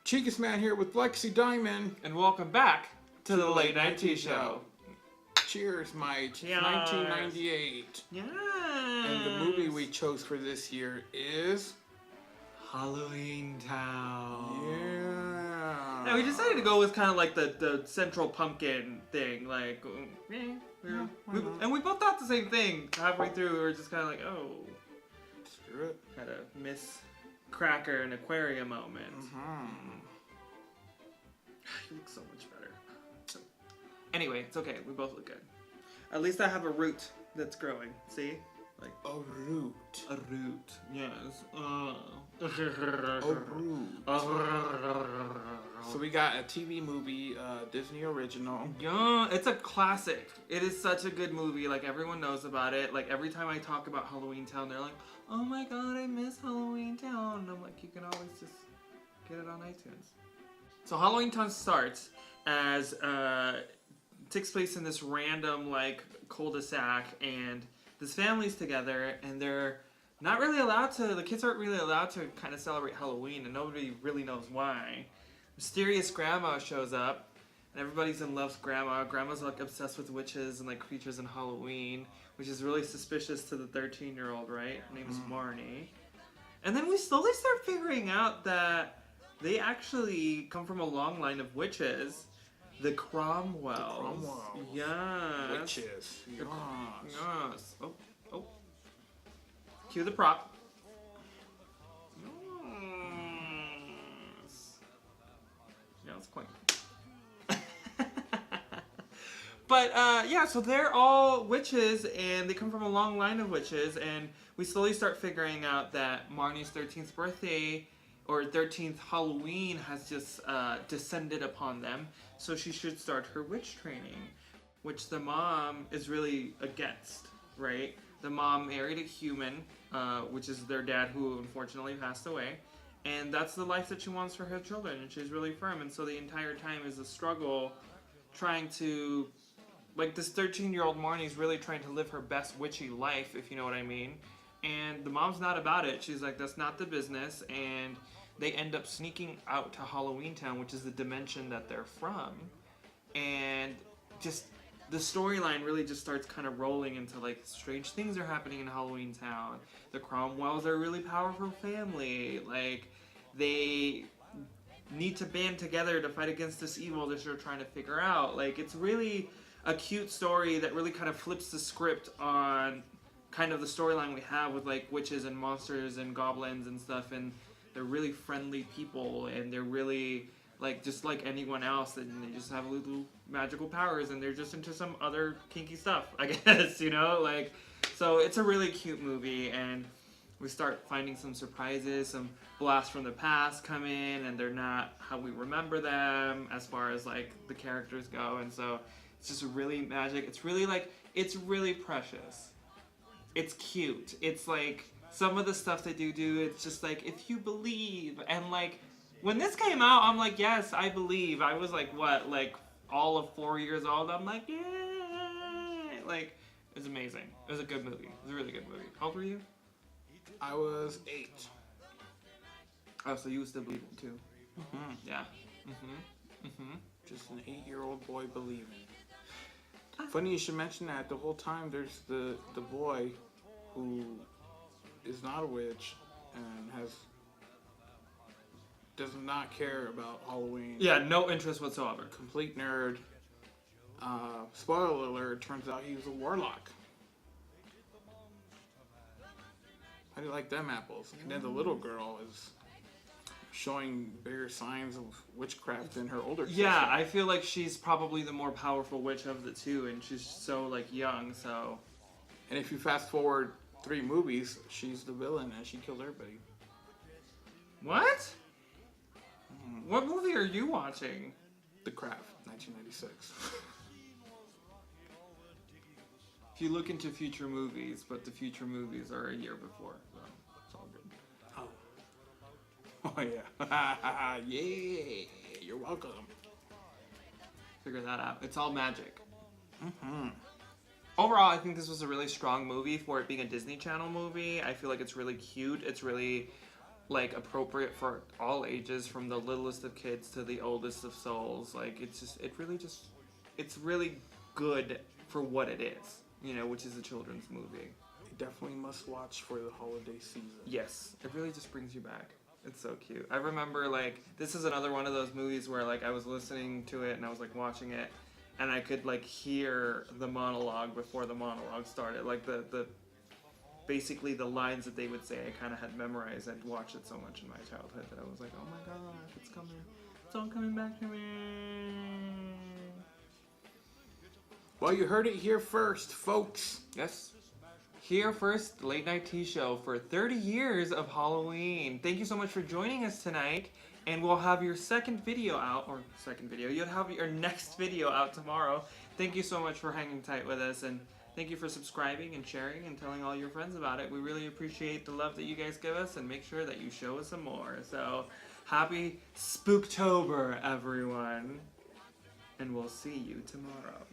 ChicasMan here with Lexi Diamond. And welcome back to the Late Night Tea Show. Cheers, Mike. Cheers. 1998. Yes. And the movie we chose for this year is HalloweenTown. Yeah. Yeah, we decided to go with kind of like the central pumpkin thing, like, and we both thought the same thing. Halfway through, we were just kind of like, oh, Screw it. had a Miss Cracker and Aquarium moment. You look so much better. Anyway, it's okay. We both look good. At least I have a root that's growing. See? Like A root. a root. Yes. A root. So we got a TV movie, Disney original. Yeah, it's a classic. It is such a good movie. Like, everyone knows about it. Like, every time I talk about HalloweenTown, they're like, oh my god, I miss HalloweenTown. And I'm like, you can always just get it on iTunes. So HalloweenTown starts as, takes place in this random, like, cul-de-sac, and this family's together, and they're not really allowed to, the kids aren't really allowed to kind of celebrate Halloween, and nobody really knows why. Mysterious grandma shows up, and everybody's in love with grandma. Grandma's like obsessed with witches and like creatures in Halloween, which is really suspicious to the 13-year-old, right? Her name is Marnie. And then we slowly start figuring out that they actually come from a long line of witches. The Cromwells. The Cromwells. Yes. Witches. Yes. Yes. Oh. Cue the prop. Yes. Yeah, it's quite. But, yeah, so they're all witches, and they come from a long line of witches, and we slowly start figuring out that Marnie's 13th birthday, or 13th Halloween, has just descended upon them, so she should start her witch training, which the mom is really against, right? The mom married a human, which is their dad, who unfortunately passed away, and that's the life that she wants for her children, and she's really firm, and so the entire time is a struggle trying to, like, this 13-year-old Marnie's really trying to live her best witchy life, if you know what I mean, and the mom's not about it. She's like, that's not the business, and they end up sneaking out to HalloweenTown, which is the dimension that they're from, and just the storyline really just starts kind of rolling into, like, strange things are happening in HalloweenTown. The Cromwells are a really powerful family. Like, they need to band together to fight against this evil that they're trying to figure out. Like, it's really a cute story that really kind of flips the script on kind of the storyline we have with, like, witches and monsters and goblins and stuff, and they're really friendly people, and they're really, like, just like anyone else, and they just have little magical powers, and they're just into some other kinky stuff, I guess, you know? Like, so it's a really cute movie, and we start finding some surprises, some blasts from the past come in, and they're not how we remember them as far as, like, the characters go, and so it's just really magic. It's really, like, it's really precious. It's cute. It's, like, some of the stuff they do, it's just, like, if you believe, and, like, when this came out, I'm like, yes, I believe. I was, like, what, like, all of 4 years old? I'm like, yeah. Like, it was amazing. It was a good movie. It was a really good movie. How old were you? I was 8. Oh, so you would still believe it, too. Yeah. Just an 8-year-old boy believing. Funny you should mention that. The whole time there's the boy who is not a witch and does not care about Halloween. Yeah, no interest whatsoever. Complete nerd. Spoiler alert, turns out he was a warlock. How do you like them apples? And then the little girl is showing bigger signs of witchcraft than her older sister. Yeah, I feel like she's probably the more powerful witch of the two, and she's so, like, young, so. And if you fast forward 3 movies, she's the villain and she kills everybody. What? What movie are you watching? The Craft, 1996. If you look into future movies, but the future movies are a year before, so it's all good. Oh yeah. Yeah, you're welcome. Figure that out. It's all magic. Overall, I think this was a really strong movie for it being a Disney Channel movie. I feel like it's really cute. It's really like appropriate for all ages, from the littlest of kids to the oldest of souls. Like it's really good for what it is, you know, which is a children's movie. Definitely must watch for the holiday season. Yes, it really just brings you back. It's so cute. I remember, like, this is another one of those movies where, like, I was listening to it and I was, like, watching it, and I could, like, hear the monologue before the monologue started. Like, basically the lines that they would say I kind of had memorized. I'd watched it so much in my childhood that I was like, oh my gosh, it's coming. It's all coming back to me. Well, you heard it here first, folks. Yes. Here first, late night tea show for 30 years of Halloween. Thank you so much for joining us tonight. And we'll have your you'll have your next video out tomorrow. Thank you so much for hanging tight with us, and thank you for subscribing and sharing and telling all your friends about it. We really appreciate the love that you guys give us, and make sure that you show us some more. So, happy Spooktober, everyone. And we'll see you tomorrow.